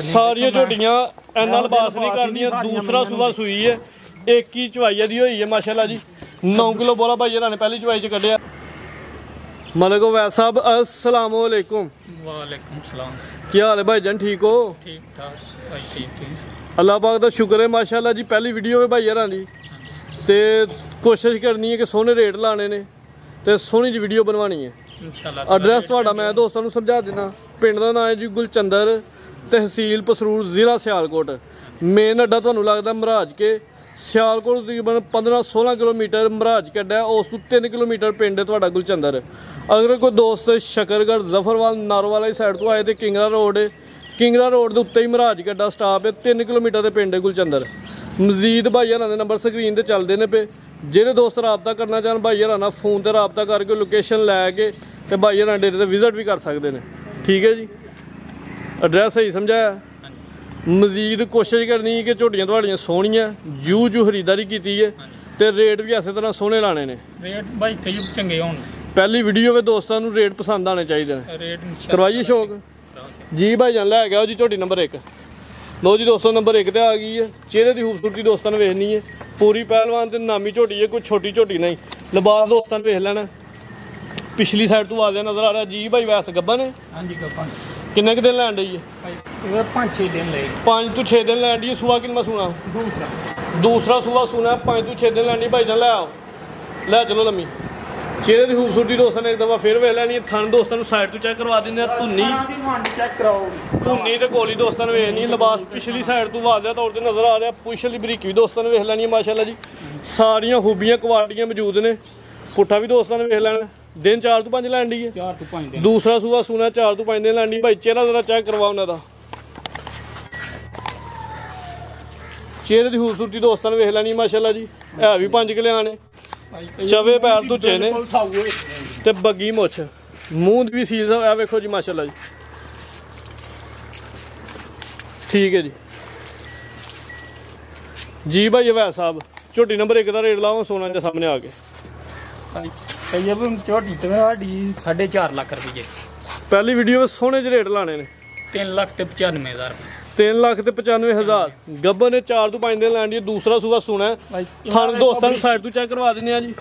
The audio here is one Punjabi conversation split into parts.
सारिया झोटियां इन्ना लिबास नहीं करदियां। दूसरा सुबह सुई है, एक ही चवाई दी हुई है माशाल्लाह जी। 9 किलो बोला भाई ने पहली चवाई च कढ़िया। मलिक वैस साहब अस्सलाम वालेकुम। वालेकुम सलाम। क्या हाल है भाईजान, ठीक हो? ठीक ठाक भाई, ठीक। अल्लाह पाक का शुक्र है माशाल्लाह जी। पहली वीडियो है भाई दी ते कोशिश करनी है कि सोहने रेट लाने ने ते सोहनी जी वीडियो बनवानी है इंशाल्लाह। एड्रैस तुहाडा मैं दोस्तों को समझा देना। पिंड का नाम है जी गुलचंदर, तहसील पसरूर, जिला सियालकोट। मेन अड्डा तुहानू लगदा महाराज के। सियालकोट तकरीबन 15-16 किलोमीटर महाराज के अड्डा है, उस 3 किलोमीटर पिंड है तुहाडा गुलचंदर। अगर कोई दोस्त शकरगढ़, जफरवाल, नारोवाल वाली साइड तो आए तो किंगरा रोड है। किंगरा रोड के उत्ते ही महाराज के अड्डा स्टाप है। 3 किलोमीटर के पिंड है गुलचंदर। मजीद भाई हरां दे नंबर स्क्रीन पर चलते हैं पे। ਜਿਹੜੇ दोस्त रबता करना चाहन भाई हरां फोन पर रबता करके लोकेशन लैके तो भाई हरां डेरे पर विजिट भी कर सकते हैं। ठीक है जी, एड्रैस सही समझाया। मजीद कोशिश करनी कि झोटियां तुहाड़ियां सोहणियां जू खरीदारी की है तो रेट भी इस तरह सोहने लाने ने। रेट भाई चंगे होण। पहली वीडियो में दोस्तों को रेट पसंद आने चाहिए। रेट करवाइए शौक जी भाई जान लै गया जी। झोटी नंबर 1 लो जी दोस्तों, नंबर 1 तो आ गई है। चेहरे की खूबसूरती दोस्तों ने वेखनी है। पूरी पहलवान तो नामी झोटी है, कोई छोटी झोटी नहीं। लिबास दोस्तों ने वेख लेना। पिछली साइड तो आ नजर आ रहा जी भाई वैस गब्बन है। हाँ जी गब्बन। किन्ने क दिन लैन डई है? 5-6 दिन ले। 5 तो 6 दिन लैन डी। सुबह किन्ना सूना? दूसरा सुबह सूना। 5 तो 6 दिन लैन डी। भाई जान लै आओ, लै चलो लम्मी। चेहरे की खूबसूरती दोस्तों ने एक दफ़ा फिर वेख लैनी है। थन दोस्तों को साइड तो चेक करवा दें। धुन्नी तो कोली दोस्तों ने वेखनी। लिबास पिछली साइड तो वाजह तौर पर नजर आ रहा। पुछ वाली बरीकी भी दोस्तों ने वेख लैनी है माशाल्लाह जी। सारियां खूबियां क्वालिटियां मौजूद ने। पुट्ठा भी दोस्तों ने वेख लैना। दिन 4 तो 5 लैन डी है। 4 तो 5 दिन। दूसरा सुबह सूना 4 तो 5 दिन लैन डी। भाई चेहरा जरा चेक करवाओ उन्होंने। चेहरे की खूबसूरती दोस्तों ने वेख लैनी माशाल्लाह जी। है भी 5 किले आने। चवे पैर धुचे ने ते बग्गी मुछ। मूंह भी सील है वेखो जी माशाल्लाह जी। ठीक है जी। जी भाई वैस साहब झोटी नंबर 1 का रेट लाओ सोना के सामने आके। झोटी तो 4.5 लाख रुपये। पहली वीडियो में सोने च रेट लाने ने। 3,95,000। 3,95,000 गब्बर ने 4 तो 5 दिन लैंड दी। दूसरा सुबह सुना है। थन दोस्तों साइड तो चेक करवा देने जी।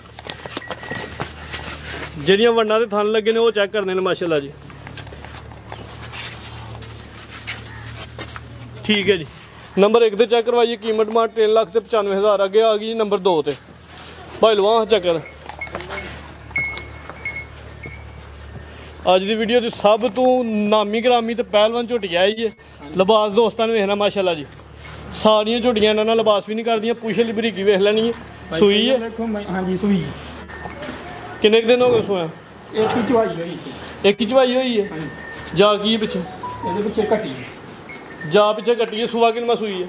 ਜਿਹੜੀਆਂ ਵੰਡਾਂ ਦੇ ਥਣ ਲੱਗੇ ਨੇ ਉਹ ਚੈੱਕ करने ने माशाल्लाह जी। ठीक है जी। नंबर 1 ਤੇ चेक करवाइए। कीमत मार 3,95,000। अगे आ गई नंबर 2 ਤੇ भाई लवा चक्कर। अज की वीडियो की सब तो नामी ग्रामी तो पहलवान झोटी आई है। लिबास दोस्तों ने वेखना माशाल्लाह जी। सारिया झोटियां इन्होंने लिबास भी नहीं करदियां। पुछ वाली बरीकी वेख लैनी है। सूई है? हाँ जी सूई। किन्ने दिन हो गए सोया? एक ही चवाई हुई। एक ही चवाई हुई है। जा की पिछे? पिछे कटी जा पिछे कटी है। सुबह किन्ना सूई है?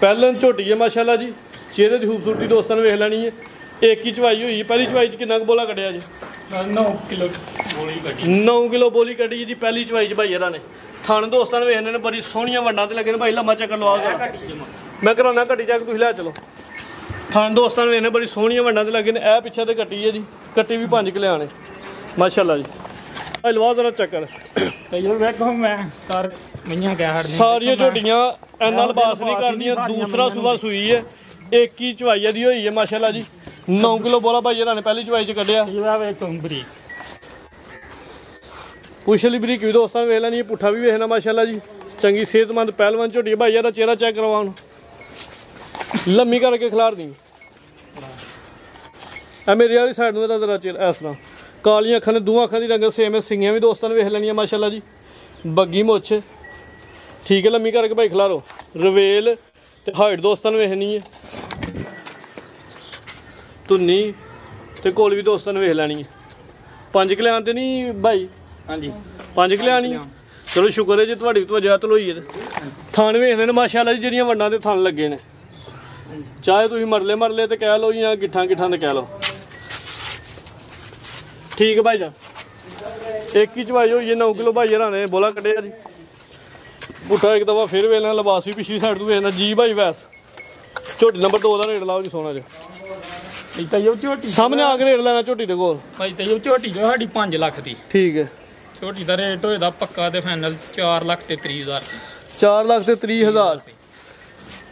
पहला झोटी है माशाल्लाह जी। चेहरे की खूबसूरती दोस्तों ने वेख लैनी है। एक ही चवाई हुई है। पहली चवाई किन्ना बोला कटिया जी? 9 किलो बोली कटी। 9 किलो बोली कटी जी पहली चवाई च भाई ने। थन दोस्तों ने वेखने ने बड़ी सोहनियां वंडा ते लगे ने। भाई लम्मा चक्कर लवाओ। मैं कराना कटी चेक, तुम लै चलो। थन दोस्तों ने वेखने बड़ी सोहनियां वंडा ते लगे ने। ए पिछे तो कटी है जी। कटी भी 5 किले आने माशाल्लाह जी। भाई लवा जरा चक्कर। सारिया झोटियां इन्ना लिबास नहीं करदियां। दूसरा सुबह सुई है, एक ही चवाई दी हुई है माशाल्लाह जी। 9 किलो बोला भाई ने पहली चवाई च कढ़िया। पुछ वाली बरीक भी दोस्तों वेख लैनी। पुट्ठा भी वेखना माशाल्लाह जी। चंगी सेहतमंद पहलवान झोटी भाई का चेहरा चेक करवा। लम्मी करके खिलार दी। मेरी वाली साइड में जरा चेहरा इस तरह। कालियां अखां ने, दूआं अखां की रंगत सेम है। सिंगियां भी दोस्तों ने वेख लैनियां माशाल्लाह जी। बग्गी मुछ ठीक है। लम्मी करके भाई खिलारो। रवेल तो हाइट दोस्तों ने वेखनी है। धुन्नी तो कोल भी दोस्तों ने वेख लैनी है। 5 किले आते नहीं भाई? हाँ जी 5 किले आनी। चलो शुक्र है जी थोड़ी तवज्जो धलोई है। थन वेखने ने माशाल्लाह जी। ਜਿਹੜੀਆਂ ਵੰਡਾਂ ਦੇ थन लगे ने। चाहे तुम मरले तो कह लो या गिट्ठा तो कह लो। ठीक है भाई जान। एक ही चवाई हुई है। 9 किलो भाई ने बोला कटे जी। पुट्ठा एक दफा फिर वेलना। लिबास भी पिछली साइड तो वेखना जी भाई वैस। झोटी नंबर 2 का रेट लाओ जी सोना जी। सामने आके रेट लेना झोटी के कोल। झोटी जो 5 लाख की। ठीक है। ਝੋਟੀ ਦਾ ਰੇਟ ਹੋਏਦਾ ਪੱਕਾ ਤੇ ਫਾਈਨਲ 4 ਲੱਖ ਤੇ 30,000 4 ਲੱਖ ਤੇ 30,000।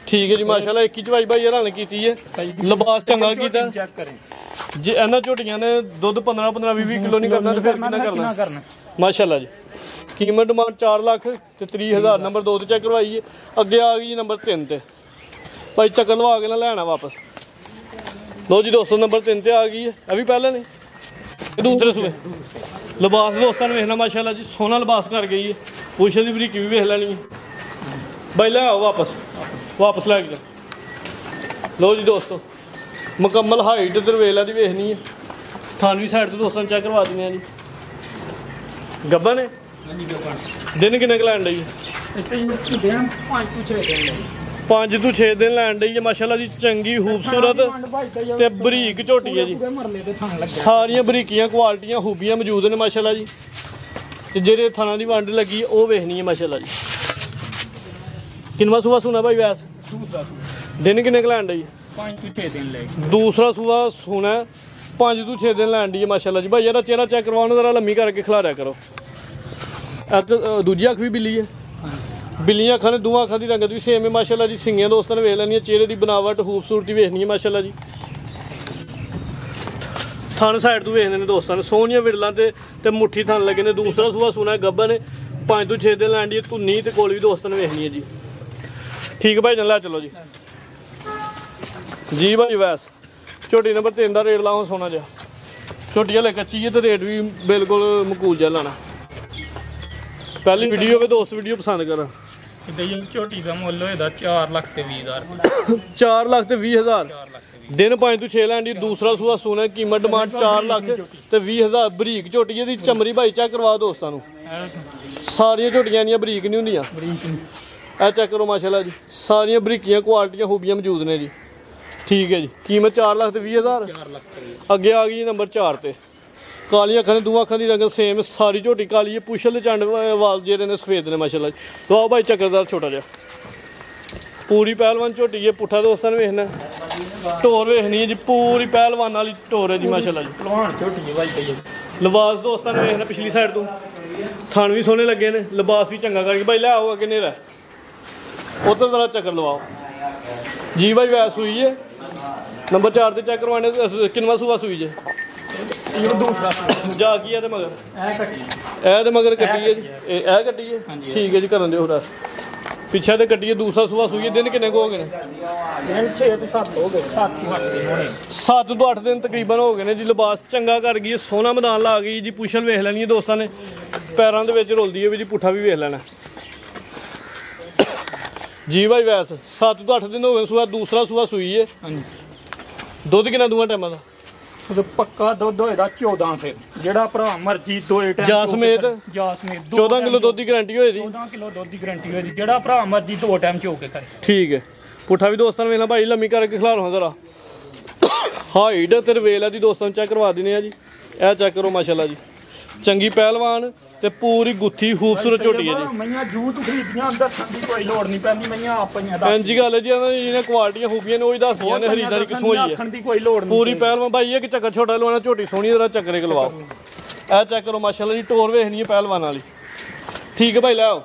ਠੀਕ ਹੈ ਜੀ ਮਾਸ਼ਾਅੱਲਾ। 21 ਚਵਾਈ ਭਾਈ ਹੈਰਾਨ ਕੀਤੀ ਹੈ, ਲਿਬਾਸ ਚੰਗਾ ਕੀਤਾ। ਚੈੱਕ ਕਰੇ ਜੇ ਇਹਨਾਂ ਝੋਟੀਆਂ ਨੇ ਦੁੱਧ 15 20 ਕਿਲੋ ਨਹੀਂ ਕਰਨਾ ਤੇ ਫਿਰ ਕਿੰਨਾ ਕਰਨਾ ਮਾਸ਼ਾਅੱਲਾ ਜੀ। ਕੀਮਤ ਡਿਮਾਂਡ 4 ਲੱਖ ਤੇ 30,000। ਨੰਬਰ 2 ਤੇ ਚੈੱਕ ਕਰਵਾਈਏ। ਅੱਗੇ ਆ ਗਈ ਜੀ ਨੰਬਰ 3 ਤੇ ਭਾਈ ਚੱਕਰ ਲਵਾ ਕੇ ਨਾ ਲੈਣਾ ਵਾਪਸ। ਲੋ ਜੀ ਦੋਸਤੋ ਨੰਬਰ 3 ਤੇ ਆ ਗਈ ਹੈ। ਇਹ ਵੀ ਪਹਿਲੇ ਨੇ, ਇਹ ਦੂਸਰੇ ਸੂਏ। ਲਿਬਾਸ ਦੋਸਤਾਂ ਨੇ ਵੇਖਣਾ ਮਾਸ਼ਾਅੱਲਾ ਜੀ, ਸੋਹਣਾ ਲਿਬਾਸ ਕਰ ਗਈ ਹੈ। ਪੁੱਛੇ ਦੀ ਬਰੀਕੀ ਵੀ ਵੇਖ ਲੈਣੀ ਹੈ ਭਾਈ। ਲੈ ਆਓ ਵਾਪਸ ਲੈ ਕੇ ਜਾ। ਲੋ ਜੀ ਦੋਸਤੋ ਮੁਕੰਮਲ ਹਾਈਟ ਤੇ ਰਵੇਲਾ ਦੀ ਵੇਖਣੀ ਹੈ। ਥਾਨਵੀ ਸਾਈਡ ਤੋਂ ਦੋਸਤਾਂ ਨੂੰ ਚੈੱਕ ਕਰਵਾ ਦਿੰਦੇ ਆ ਜੀ। ਗੱਬਾ ਨੇ ਦਿਨ ਕਿੰਨੇ ਕੁ ਲੈਣ ਡਈ ਹੈ? 5 ਤੋਂ 6 ਦਿਨ ਲੈਣ ਡਈ ਹੈ ਮਾਸ਼ਾਅੱਲਾ ਜੀ। ਚੰਗੀ ਖੂਬਸੂਰਤ ਤੇ ਬਰੀਕ ਝੋਟੀ ਹੈ ਜੀ। ਸਾਰੀਆਂ ਬਰੀਕੀਆਂ ਕੁਆਲਿਟੀਆਂ ਖੂਬੀਆਂ ਮੌਜੂਦ ਨੇ ਮਾਸ਼ਾਅੱਲਾ ਜੀ। ਤੇ ਜਿਹੜੇ ਥਾਣਾ ਦੀ ਵੰਡ ਲੱਗੀ ਉਹ ਵੇਖਣੀ ਹੈ ਮਾਸ਼ਾਅੱਲਾ ਜੀ। ਕਿੰਨਵਾਂ ਸੂਆ ਸੁਣਾ ਭਾਈ ਵੈਸ? ਦਿਨ ਕਿੰਨੇ ਕੁ ਲੈਣ ਡਈ? 5 ਤੋਂ 6 ਦਿਨ ਲੈ। ਦੂਸਰਾ ਸੂਆ ਸੁਣਾ 5 ਤੋਂ 6 ਦਿਨ ਲੈਣ ਡਈ ਹੈ ਮਾਸ਼ਾਅੱਲਾ ਜੀ। ਭਾਈ ਇਹਦਾ ਚਿਹਰਾ ਚੈੱਕ ਕਰਵਾਉਣ ਜ਼ਰਾ ਲੰਮੀ ਕਰਕੇ ਖਿਲਾਰਿਆ ਕਰੋ। ਦੂਜੀ ਅੱਖ ਵੀ ਬਿੱਲੀ ਹੈ। ਬਿੱਲੀਆਂ ਅੱਖਾਂ ਨੇ ਦੋਵਾਂ ਅੱਖਾਂ ਦੀ ਰੰਗਤ ਵੀ ਸੇਮ ਹੈ ਮਾਸ਼ਾਅੱਲਾ ਜੀ। ਸਿੰਗੀਆਂ ਦੋਸਤਾਂ ਨੇ ਵੇਖ ਲੈਣੀਆਂ। ਚਿਹਰੇ ਦੀ ਬਣਾਵਟ ਖੂਬਸੂਰਤੀ ਵੇਖਣੀ ਹੈ ਮਾਸ਼ਾਅੱਲਾ ਜੀ। ਥਣ ਸਾਈਡ ਤੋਂ ਵੇਖਦੇ ਨੇ ਦੋਸਤਾਂ ਨੇ, ਸੋਹਣੀਆਂ ਵਿਰਲਾਂ ਤੇ ਮੁੱਠੀ ਥਣ ਲੱਗੇ ਨੇ। ਦੂਸਰਾ ਸੂਆ ਸੁਣਾ ਗੱਬਾ ਨੇ 5 ਤੋਂ 6 ਦਿਨ ਲੈਣ ਦੀ ਧੁੰਨੀ ਤੇ ਕੋਲ ਵੀ ਦੋਸਤਾਂ ਨੇ ਵੇਖਣੀ ਹੈ ਜੀ। ਠੀਕ ਭਾਈ ਲੈ ਚਲੋ ਜੀ। ਜੀ ਭਾਈ ਵੈਸ ਝੋਟੀ ਨੰਬਰ 3 ਦਾ ਰੇਟ ਲਾਓ ਸੋਨਾ ਜਿਹਾ। ਝੋਟੀ ਹਲੇ ਕੱਚੀ ਹੈ ਤੇ ਰੇਟ ਵੀ ਬਿਲਕੁਲ ਮਕੂਲ ਜਿਹਾ ਲਾਣਾ। ਪਹਿਲੀ ਵੀਡੀਓ ਹੋਵੇ ਦੋਸਤ ਵੀਡੀਓ ਪਸੰਦ ਕਰਾਂ। ਝੋਟੀ ਦਾ ਮੁੱਲ ਹੋਏਦਾ 4 ਲੱਖ ਤੇ 20,000। 4 ਲੱਖ ਤੇ 20,000। ਦਿਨ 5 ਤੋਂ 6 ਲੈਣ ਦੀ। ਦੂਸਰਾ ਸੂਆ ਸੁਣਾ ਕੀਮਤ ਡਿਮਾਂਡ 4 ਲੱਖ ਤੇ 20,000। ਬਰੀਕ ਝੋਟੀ ਦੀ ਚਮੜੀ ਭਾਈ ਚੈੱਕ ਕਰਵਾ ਦੋਸਤਾਂ ਨੂੰ। ਸਾਰੀਆਂ ਝੋਟੀਆਂ ਦੀਆਂ ਬਰੀਕ ਨਹੀਂ ਹੁੰਦੀਆਂ। ਇਹ ਚੈੱਕ ਕਰੋ ਮਾਸ਼ਾਅੱਲਾ ਜੀ। ਸਾਰੀਆਂ ਬਰੀਕੀਆਂ ਕੁਆਲਿਟੀਆਂ ਖੂਬੀਆਂ ਮੌਜੂਦ ਨੇ ਜੀ। ਠੀਕ ਹੈ ਜੀ। ਕੀਮਤ 4 ਲੱਖ ਤੇ 20,000। ਅੱਗੇ ਆ ਗਈ ਜੀ ਨੰਬਰ 4 ਤੇ। ਕਾਲੀਆਂ ਅੱਖਾਂ ਨੇ ਦੋਵਾਂ ਅੱਖਾਂ ਦੀ ਰੰਗਤ ਸੇਮ। ਸਾਰੀ ਝੋਟੀ ਕਾਲੀ ਹੈ। ਪੁੱਛਲ ਦੇ ਚੰਡ ਵਾਲ ਜਿਹੜੇ ਨੇ ਸਫੇਦ ਨੇ ਮਾਸ਼ਾਅੱਲਾ ਜੀ। ਲਓ ਭਾਈ ਚੱਕਰਦਾਰ ਛੋਟਾ ਜਿਹਾ ਪੂਰੀ ਪਹਿਲਵਾਨ ਝੋਟੀ ਹੈ। ਪੁੱਠਾ ਦੋਸਤਾਂ ਨੇ ਵੇਖਣਾ। ਢੋਰ ਵੇਖਣੀ ਹੈ ਜੀ। ਪੂਰੀ ਪਹਿਲਵਾਨ ਵਾਲੀ ਢੋਰ ਹੈ ਜੀ ਮਾਸ਼ਾਅੱਲਾ ਜੀ। ਪਹਿਲਵਾਨ ਝੋਟੀ ਹੈ ਭਾਈ। ਲਿਬਾਸ ਦੋਸਤਾਂ ਨੇ ਵੇਖਣਾ ਪਿਛਲੀ ਸਾਈਡ ਤੋਂ। ਥਣ ਵੀ ਸੋਹਣੇ ਲੱਗੇ ਨੇ। ਲਿਬਾਸ ਵੀ ਚੰਗਾ ਕਰਕੇ ਭਾਈ ਲੈ ਆਓ। ਅੱਗੇ ਨੇਰਾ ਉੱਧਰ ਜ਼ਰਾ ਚੱਕਰ ਲਵਾਓ ਜੀ। ਭਾਈ ਵੈਸ ਸੂਈ ਹੈ ਨੰਬਰ 4 ਤੇ ਚੈੱਕ ਕਰਵਾਣੇ। ਕਿੰਨਵਾਂ ਸੂਆ ਸੂਈ ਜੇ? ਦੂਸਰਾ ਜਾ ਕੀ ਹੈ ਤੇ ਮਗਰ? ਇਹ ਤੇ ਮਗਰ ਕੱਟੀ ਹੈ ਜੀ। ਇਹ ਕੱਟੀ ਹੈ। ਠੀਕ ਹੈ ਜੀ। ਕਰਨ ਦਿਓ ਰਸ ਪਿੱਛੇ ਤੇ ਕੱਟੀ ਹੈ। ਦੂਸਰਾ ਸੂਆ ਸੂਈ ਹੈ। ਦਿਨ ਕਿੰਨੇ ਕੁ ਹੋ ਗਏ ਨੇ? 6 ਤੋਂ 7 ਹੋ ਗਏ। 7 ਤੋਂ 8 ਦਿਨ ਹੋਣੇ। 7 ਤੋਂ 8 ਦਿਨ ਤਕਰੀਬਨ ਹੋ ਗਏ ਨੇ ਜੀ। ਲਿਬਾਸ ਚੰਗਾ ਕਰ ਗਈ ਹੈ। ਸੋਹਣਾ ਮੈਦਾਨ ਲਾ ਗਈ ਜੀ। ਪੁੱਛਲ ਵੇਖ ਲੈਣੀ ਹੈ ਦੋਸਤਾਂ ਨੇ। ਪੈਰਾਂ ਦੇ ਵਿੱਚ ਰੁਲਦੀ ਹੈ ਵੀ ਜੀ। ਪੁੱਠਾ ਵੀ ਵੇਖ ਲੈਣਾ ਜੀ। ਭਾਈ ਵੈਸ 7 ਤੋਂ 8 ਦਿਨ ਹੋ ਗਏ ਸੂਆ। ਦੂਸਰਾ ਸੂਆ ਸੂਈ ਹੈ। ਦੁੱਧ ਕਿੰਨਾ ਦੋਵਾਂ ਟਾਈਮਾਂ ਦਾ? ਪੱਕਾ ਦੁੱਧ ਹੋਏਦਾ 14 ਸੇ। ਜਿਹੜਾ ਭਰਾ ਮਰਜੀ ਦੋਏ ਟਾਈਮ ਜਾ ਸਮੇਤ 14 ਕਿਲੋ ਦੁੱਧ ਦੀ ਗਾਰੰਟੀ ਹੋਏ ਦੀ। 14 ਕਿਲੋ ਦੁੱਧ ਦੀ ਗਾਰੰਟੀ ਹੋਏ ਦੀ। ਜਿਹੜਾ ਭਰਾ ਮਰਜੀ 2 ਟਾਈਮ ਚੋ ਕੇ ਕਰੇ। ਠੀਕ ਹੈ। ਪੁੱਠਾ ਵੀ ਦੋਸਤਾਂ ਨੂੰ ਵੇਖਣਾ ਭਾਈ ਲੰਮੀ ਕਰਕੇ ਖਿਲਾਰੋ ਜ਼ਰਾ। ਹਾਈਟ ਤੇ ਰਵੇਲਾ ਦੀ ਦੋਸਤਾਂ ਨੂੰ ਚੈੱਕ ਕਰਵਾ ਦਿੰਦੇ ਆ ਜੀ। ਇਹ ਚੈੱਕ ਕਰੋ ਮਾਸ਼ਾਅੱਲਾ ਜੀ। ਚੰਗੀ ਪਹਿਲਵਾਨ ਤੇ ਪੂਰੀ ਗੁੱਥੀ ਖੂਬਸੂਰਤ ਝੋਟੀ ਹੈ ਜੀ। ਮਈਆਂ ਜੂਤ ਖਰੀਦੀਆਂ ਦੱਸਣ ਦੀ ਕੋਈ ਲੋੜ ਨਹੀਂ ਪੈਂਦੀ। ਮਈਆਂ ਆਪਣੀਆਂ ਇੰਜੀ ਗੱਲ ਹੈ ਜੀ। ਇਹਨਾਂ ਦੀ ਜਿਹੜੀਆਂ ਕੁਆਲਿਟੀਆਂ ਖੂਬੀਆਂ ਨੇ ਉਹ ਹੀ ਦੱਸਦੀਆਂ ਨੇ। ਖਰੀਦਦਾਰੀ ਕਿੱਥੋਂ ਹੋਈ ਹੈ ਆਖਣ ਦੀ ਕੋਈ ਲੋੜ ਨਹੀਂ। ਪੂਰੀ ਪਹਿਲਵਾਨ ਭਾਈ ਇੱਕ ਚੱਕਰ ਛੋਟਾ ਲਵਾਉਣਾ। ਝੋਟੀ ਸੋਹਣੀ ਜ਼ਰਾ ਚੱਕਰੇ ਲਵਾਓ। ਇਹ ਚੈੱਕ ਕਰੋ ਮਾਸ਼ਾਅੱਲਾ ਜੀ। ਟੋਰ ਵੇਖਣੀ ਹੈ ਪਹਿਲਵਾਨ ਵਾਲੀ। ਠੀਕ ਹੈ ਭਾਈ ਲੈ ਆਓ।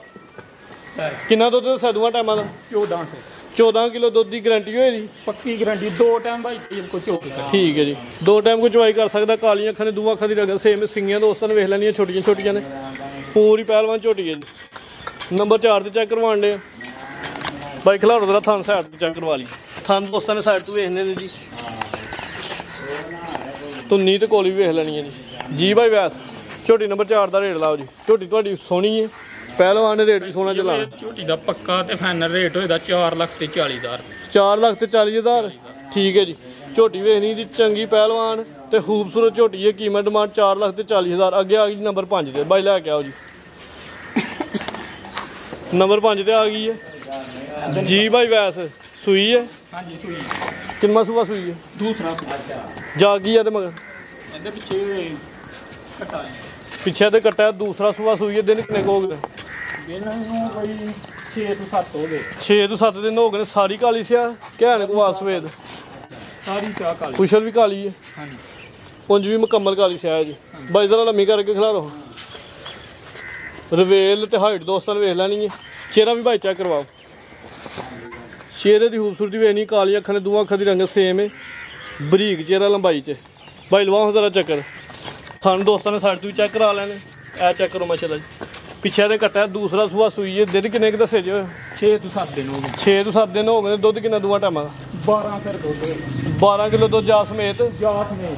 ਕਿੰਨਾ ਦੁੱਧ ਦੱਸਿਆ ਦੋਵਾਂ ਟਾਈਮਾਂ ਦਾ? 14 ਸੇ। 14 ਕਿਲੋ ਦੁੱਧ ਦੀ ਗਾਰੰਟੀ ਹੋਏ ਦੀ। ਪੱਕੀ ਗਾਰੰਟੀ 2 ਟਾਈਮ ਭਾਈ ਕੋ ਚੋ ਕੇ। ਠੀਕ ਹੈ ਜੀ। 2 ਟਾਈਮ ਕੋ ਚਵਾਈ ਕਰ ਸਕਦਾ। ਕਾਲੀਆਂ ਅੱਖਾਂ ਨੇ ਦੋਵਾਂ ਅੱਖਾਂ ਦੀ ਰੰਗਤ ਸੇਮ। ਸਿੰਗੀਆਂ ਦੋਸਤਾਂ ਨੇ ਵੇਖ ਲੈਣੀਆਂ ਛੋਟੀਆਂ ਛੋਟੀਆਂ ਨੇ। ਪੂਰੀ ਪਹਿਲਵਾਨ ਝੋਟੀ ਹੈ ਜੀ। ਨੰਬਰ 4 ਤੇ ਚੈੱਕ ਕਰਵਾਉਣ ਦੇ ਬਾਈ। ਖਿਲਾਰੋ ਜ਼ਰਾ ਥਣ ਸਾਈਡ ਤੋਂ ਚੈੱਕ ਕਰਵਾ ਲਈ। ਥਣ ਦੋਸਤਾਂ ਨੇ ਸਾਈਡ ਤੋਂ ਵੇਖਦੇ ਨੇ ਜੀ। ਧੁੰਨੀ ਤੇ ਕੋਲੀ ਵੀ ਵੇਖ ਲੈਣੀ ਹੈ ਜੀ। ਜੀ ਭਾਈ ਵੈਸ ਝੋਟੀ ਨੰਬਰ 4 ਦਾ ਰੇਟ ਲਾਓ ਜੀ। ਝੋਟੀ ਤੁਹਾਡੀ ਸੋਹਣੀ ਹੈ। ਪਹਿਲਵਾਨ ਨੇ ਰੇਟ ਵੀ ਸੋਹਣਾ ਚਲਾ। ਝੋਟੀ ਦਾ ਪੱਕਾ ਤੇ ਫਾਈਨਲ ਰੇਟ ਹੋਏਦਾ 4 ਲੱਖ ਤੇ 40,000। 4 ਲੱਖ ਤੇ 40,000। ਠੀਕ ਹੈ ਜੀ। ਝੋਟੀ ਵੇਖਣੀ ਜੀ ਚੰਗੀ ਪਹਿਲਵਾਨ ਤੇ ਖੂਬਸੂਰਤ ਝੋਟੀ ਹੈ। ਕੀਮਤ ਡਿਮਾਂਡ 4 ਲੱਖ ਤੇ 40,000। ਅੱਗੇ ਆ ਗਈ ਜੀ ਨੰਬਰ 5 ਤੇ। ਬਾਈ ਲੈ ਕੇ ਆਓ ਜੀ। ਨੰਬਰ 5 ਤੇ ਆ ਗਈ ਹੈ ਜੀ। ਭਾਈ ਵੈਸ ਸੂਈ ਹੈ। ਹਾਂਜੀ ਸੂਈ। ਕਿੰਨਾ ਸੂਆ ਸੂਈ ਹੈ? ਦੂਸਰਾ ਜਾ ਗਈ ਹੈ ਤੇ ਮਗਰ ਇਹਦੇ ਪਿੱਛੇ ਕਟਾ ਪਿੱਛੇ ਤੇ ਕੱਟਿਆ। ਦੂਸਰਾ ਸੂਆ ਸੂਈ ਹੈ। ਦਿਨ ਕਿੰਨੇ ਕੁ ਹੋ ਗਏ? ਦਿਨ ਨੂੰ ਕੋਈ 6 ਤੋਂ 7 ਹੋ ਗਏ। 6 ਤੋਂ 7 ਦਿਨ ਹੋ ਗਏ ਨੇ। ਸਾਰੀ ਕਾਲੀ ਸਿਆ ਘੈਣ ਕੋ ਸਵੇਦ। ਸਾਰੀ ਚਾਹ ਕਾਲੀ। ਕੁਸ਼ਲ ਵੀ ਕਾਲੀ ਹੈ। ਹਾਂਜੀ। ਉਂਝ ਵੀ ਮੁਕੰਮਲ ਕਾਲੀ ਸਿਆ ਹੈ ਜੀ। ਬਾਈ ਜ਼ਰਾ ਲੰਮੀ ਕਰਕੇ ਖਿਲਾਰੋ। ਰਵੇਲ ਤੇ ਹਾਈਟ ਦੋਸਤਾਂ ਨੇ ਵੇਖ ਲੈਣੀ ਹੈ। ਚਿਹਰਾ ਵੀ ਭਾਈ ਚੈੱਕ ਕਰਵਾਓ। ਚਿਹਰੇ ਦੀ ਖੂਬਸੂਰਤੀ ਵੇਖਣੀ, ਕਾਲੀਆਂ ਅੱਖਾਂ ਨੇ, ਦੋਵਾਂ ਅੱਖਾਂ ਦੀ ਰੰਗਤ ਸੇਮ ਹੈ, ਬਰੀਕ ਚਿਹਰਾ ਲੰਬਾਈ 'ਚ। ਭਾਈ ਲਵਾਓ ਜ਼ਰਾ ਚੱਕਰ। ਸਾਨੂੰ ਦੋਸਤਾਂ ਨੇ ਸਾਡੇ ਤੋਂ ਵੀ ਚੈੱਕ ਕਰਾ ਲੈਣੇ। ਇਹ ਚੈੱਕ ਕਰੋ ਮਾਸ਼ਾਅੱਲਾ ਜੀ। ਪਿੱਛੇ ਦੇ ਕੱਟਾ ਦੂਸਰਾ ਸੂਆ ਸੂਈ ਹੈ। ਦਿਨ ਕਿੰਨੇ ਕੁ ਦੱਸੇ ਜੀ? 6 ਤੋਂ 7 ਦਿਨ ਹੋ ਗਏ। 6 ਤੋਂ 7 ਦਿਨ ਹੋ ਗਏ। ਦੁੱਧ ਕਿੰਨਾ ਦੋਵਾਂ ਟਾਈਮਾਂ ਦਾ? 12 ਫਿਰ ਦੁੱਧ 12 ਕਿਲੋ ਦੁੱਧ ਜਾ ਸਮੇਤ। ਜਾਤ ਨੇ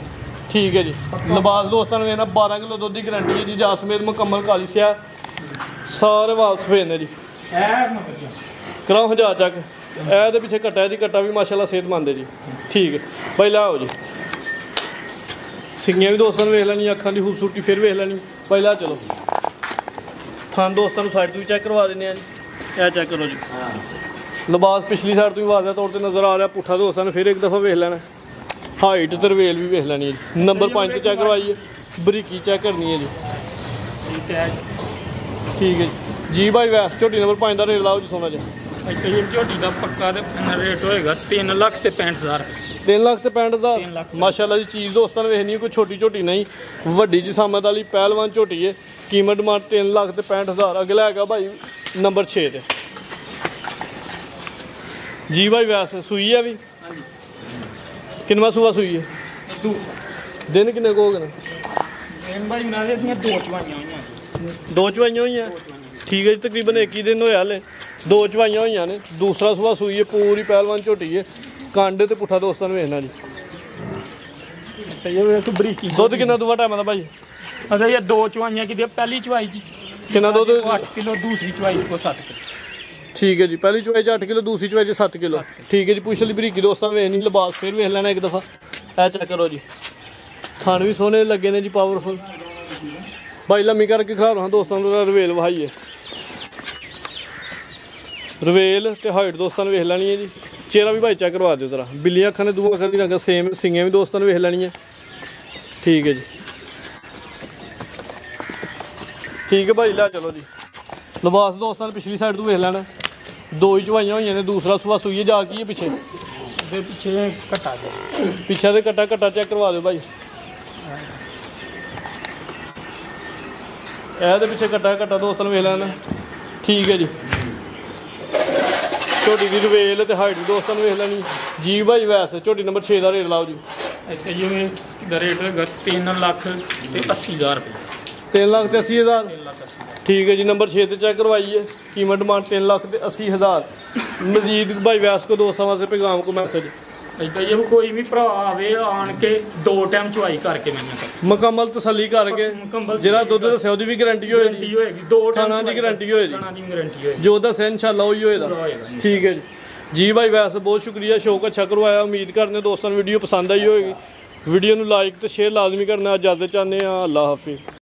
ਠੀਕ ਹੈ ਜੀ। ਲਿਬਾਸ ਦੋਸਤਾਂ ਨੂੰ ਵੇਖਣਾ 12 ਕਿਲੋ ਦੁੱਧ ਦੀ ਗਰੰਟੀ ਹੈ ਜੀ। ਜਾ ਸਮੇਤ ਮੁਕੰਮਲ ਕਾਲੀ ਸਿਆ, ਸਾਰੇ ਵਾਲ ਸਫੇਦ ਨੇ ਜੀ। ਇਹ ਮਗਰ ਕਰਾਓ ਹਜ਼ਾਰ ਚੱਕ। ਇਹਦੇ ਪਿੱਛੇ ਕੱਟਾ, ਇਹਦੀ ਕੱਟਾ ਵੀ ਮਾਸ਼ਾਅੱਲਾ ਸਿਹਤਮੰਦ ਹੈ ਜੀ। ਠੀਕ ਹੈ ਭਾਈ ਲਾਓ ਜੀ। ਸਿੰਗੀਆਂ ਵੀ ਦੋਸਤਾਂ ਨੂੰ ਵੇਖ ਲੈਣੀ, ਅੱਖਾਂ ਦੀ ਖੂਬਸੂਰਤੀ ਫਿਰ ਵੇਖ ਲੈਣੀ। ਪਹਿਲਾਂ ਚਲੋ ਥਣ ਦੋਸਤਾਂ ਨੂੰ ਸਾਈਡ ਤੋਂ ਵੀ ਚੈੱਕ ਕਰਵਾ ਦਿੰਦੇ ਆ ਜੀ। ਇਹ ਚੈੱਕ ਕਰੋ ਜੀ। ਲਿਬਾਸ ਪਿਛਲੀ ਸਾਈਡ ਤੋਂ ਵੀ ਵਾਜ਼ਿਹ ਤੌਰ ਤੇ ਨਜ਼ਰ ਆ ਰਿਹਾ। ਪੁੱਠਾ ਦੋਸਤਾਂ ਨੇ ਫਿਰ ਇੱਕ ਦਫਾ ਵੇਖ ਲੈਣਾ। ਹਾਈਟ ਤੇ ਰਵੇਲ ਵੀ ਵੇਖ ਲੈਣੀ ਹੈ ਜੀ। ਨੰਬਰ 5 ਤੇ ਚੈੱਕ ਕਰਵਾਈਏ। ਬਰੀਕੀ ਚੈੱਕ ਕਰਨੀ ਹੈ ਜੀ। ਠੀਕ ਹੈ ਜੀ ਭਾਈ ਵੈਸ ਝੋਟੀ ਨੰਬਰ 5 ਦਾ ਰੇਟ ਲਾਓ ਜੀ ਸੋਨਾ ਜੀ। ਇਹ ਝੋਟੀ ਦਾ ਪੱਕਾ ਤੇ ਰੇਟ ਹੋਏਗਾ 3 ਲੱਖ ਤੇ 65,000। 3 ਲੱਖ ਤੇ 65,000 ਮਾਸ਼ਾਅੱਲਾ ਜੀ। ਚੀਜ਼ ਦੋਸਤਾਂ ਨੇ ਵੇਖਣੀ, ਕੋਈ ਛੋਟੀ ਝੋਟੀ ਨਹੀਂ, ਵੱਡੀ ਜਿਸਾਮਤ ਵਾਲੀ ਪਹਿਲਵਾਨ ਝੋਟੀ ਹੈ। ਕੀਮਤ ਡਿਮਾਂਡ 3 ਲੱਖ ਤੇ 65,000। ਅਗਲਾ ਹੈਗਾ ਭਾਈ ਨੰਬਰ 6 ਤੇ ਜੀ ਭਾਈ ਵੈਸ ਸੂਈ ਹੈ ਵੀ। ਕਿੰਨਵਾਂ ਸੂਆ ਸੂਈ ਹੈ? ਦਿਨ ਕਿੰਨੇ ਕੁ ਹੋ ਗਏ ਨੇ? ਭਾਈ ਨਾਲੇ ਦੀਆਂ 2 ਚਵਾਈਆਂ ਹੋਈਆਂ। 2 ਚਵਾਈਆਂ ਹੋਈਆਂ। ਠੀਕ ਹੈ ਜੀ। ਤਕਰੀਬਨ 21 ਦਿਨ ਹੋਇਆ ਹਲੇ। 2 ਚਵਾਈਆਂ ਹੋਈਆਂ ਨੇ। ਦੂਸਰਾ ਸੂਆ ਸੂਈ ਹੈ। ਪੂਰੀ ਪਹਿਲਵਾਨ ਝੋਟੀ ਹੈ। ਕੰਡ ਤੇ ਪੁੱਠਾ ਦੋਸਤਾਂ ਨੂੰ ਵੇਖਣਾ ਜੀ। ਇਹ ਬਰੀਕੀ ਦੁੱਧ ਕਿੰਨਾ ਦੋਵਾਂ ਟਾਈਮਾਂ ਦਾ ਭਾਈ? ਅਗਰ ਇਹ 2 ਚਵਾਈਆਂ ਕਿਤੇ ਪਹਿਲੀ ਚਵਾਈ ਜੀ ਕਿੰਨਾ ਦੁੱਧ? 8 ਕਿਲੋ, ਦੂਸਰੀ ਚਵਾਈ ਕੋ 7 ਕਿਲੋ। ਠੀਕ ਹੈ ਜੀ। ਪਹਿਲੀ ਚਵਾਈ 'ਚ 8 ਕਿਲੋ, ਦੂਸਰੀ ਚਵਾਈ 'ਚ 7 ਕਿਲੋ। ਠੀਕ ਹੈ ਜੀ। ਪੁੱਛ ਲਈ ਬਰੀਕੀ ਦੋਸਤਾਂ ਨੂੰ ਵੇਖਣੀ। ਲਿਬਾਸ ਫਿਰ ਵੇਖ ਲੈਣਾ ਇੱਕ ਦਫਾ। ਇਹ ਚੈੱਕ ਕਰੋ ਜੀ। ਥਣ ਵੀ ਸੋਹਣੇ ਲੱਗੇ ਨੇ ਜੀ, ਪਾਵਰਫੁਲ। ਭਾਈ ਲੰਮੀ ਕਰਕੇ ਖਾ ਰਹਾ ਦੋਸਤਾਂ ਨੂੰ ਰਵੇਲ ਵਹਾਈ ਹੈ। ਰਵੇਲ ਤੇ ਹਾਈਟ ਦੋਸਤਾਂ ਨੂੰ ਵੇਖ ਲੈਣੀ ਹੈ ਜੀ। ਚਿਹਰਾ ਵੀ ਭਾਈ ਚੈੱਕ ਕਰਵਾ ਦਿਓ ਜ਼ਰਾ। ਬਿੱਲੀਆਂ ਅੱਖਾਂ ਨੇ, ਦੋਵਾਂ ਅੱਖਾਂ ਦੀ ਰੰਗਤ ਸੇਮ। ਸਿੰਗੀਆਂ ਵੀ ਦੋਸਤਾਂ ਨੂੰ ਵੇਖ ਲੈਣੀਆਂ। ਠੀਕ ਹੈ ਜੀ। ਠੀਕ ਹੈ ਭਾਈ ਲੈ ਚਲੋ ਜੀ। ਲਿਬਾਸ ਦੋਸਤਾਂ ਨੇ ਪਿਛਲੀ ਸਾਈਡ ਤੋਂ ਵੇਖ ਲੈਣਾ। 2 ਹੀ ਚਵਾਈਆਂ ਹੋਈਆਂ ਨੇ। ਦੂਸਰਾ ਸੂਆ ਸੂਈ ਹੈ। ਜਾ ਕੀ ਹੈ ਪਿੱਛੇ? ਦੇ ਪਿੱਛੇ ਘਟਾ ਦੇ ਪਿੱਛੇ ਦੇ ਕੱਟਾ ਚੈੱਕ ਕਰਵਾ ਦਿਓ ਭਾਈ। ਇਹਦੇ ਪਿੱਛੇ ਕੱਟਾ ਦੋਸਤਾਂ ਨੂੰ ਵੇਖ ਲੈਣਾ। ਠੀਕ ਹੈ ਜੀ। ਝੋਟੀ ਦੀ ਰਵੇਲ ਤੇ ਹਾਈਟ ਦੋਸਤਾਂ ਨੂੰ ਵੇਖ ਲੈਣੀ ਜੀ ਭਾਈ ਵੈਸ। ਝੋਟੀ ਨੰਬਰ 6 ਦਾ ਰੇਟ ਲਾਓ ਜੀ। ਇੱਥੇ ਜਿਵੇਂ ਦਾ ਰੇਟ ਹੋਏਗਾ 3 ਲੱਖ ਤੇ 80,000 ਰੁਪਏ। 3 ਲੱਖ ਤੇ 80,000। 3 ਲੱਖ 80,000। ਠੀਕ ਹੈ ਜੀ। ਨੰਬਰ 6 ਤੇ ਚੈੱਕ ਕਰਵਾਈਏ। ਕੀਮਤ ਡਿਮਾਂਡ 3 ਲੱਖ ਤੇ 80,000। ਮਜ਼ੀਦ ਭਾਈ ਵੈਸ ਕੋ ਦੋਸਤਾਂ ਵਾਸਤੇ ਪੈਗਾਮ ਕੋ ਮੈਸੇਜ। ਇੱਦਾਂ ਜੇ ਕੋਈ ਵੀ ਭਰਾ ਆਵੇ ਆਣ ਕੇ 2 ਟਾਈਮ ਚਵਾਈ ਕਰਕੇ ਮੈਨੂੰ ਮੁਕੰਮਲ ਤਸੱਲੀ ਕਰਕੇ ਜਿਹੜਾ ਦੁੱਧ ਦੱਸਿਆ ਉਹਦੀ ਵੀ ਗਾਰੰਟੀ ਹੋਏਗੀ। 2 ਥਾਣਾ ਦੀ ਗਾਰੰਟੀ ਹੋਏਗੀ। ਗਾਰੰਟੀ ਹੋਏਗੀ। ਜੋ ਦੱਸਿਆ ਇਨਸ਼ਾਅੱਲਾ ਉਹੀ ਹੋਏਗਾ। ਠੀਕ ਹੈ ਜੀ। ਜੀ ਭਾਈ ਵੈਸੇ ਬਹੁਤ ਸ਼ੁਕਰੀਆ। ਸ਼ੌਕ ਅੱਛਾ ਕਰਵਾਇਆ। ਉਮੀਦ ਕਰਦੇ ਦੋਸਤਾਂ ਨੂੰ ਵੀਡੀਓ ਪਸੰਦ ਆਈ ਹੋਏਗੀ। ਵੀਡੀਓ ਨੂੰ ਲਾਈਕ ਤੇ ਸ਼ੇਅਰ ਲਾਜ਼ਮੀ ਕਰਨਾ। ਇਜਾਜ਼ਤ ਚਾਹੁੰਦੇ ਹਾਂ। ਅੱਲਾ ਹਾਫਿਜ਼।